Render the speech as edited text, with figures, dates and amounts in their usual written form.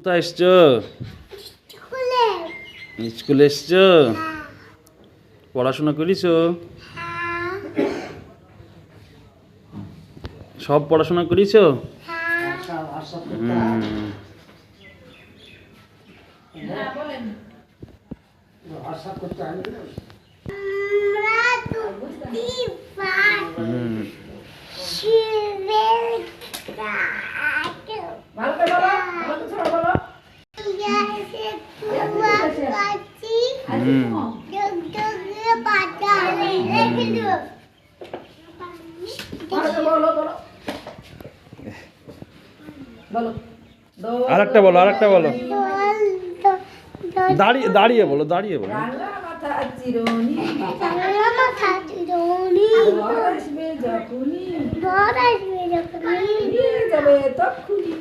কোথায় এসছো? স্কুলে এসছো? পড়াশোনা করেছো? সব পড়াশোনা করেছো? আরেকটা বলো, আরেকটা বলো। দাঁড়িয়ে দাঁড়িয়ে বলো, দাঁড়িয়ে বলো। নিয়ে যাবে তক্ষুনি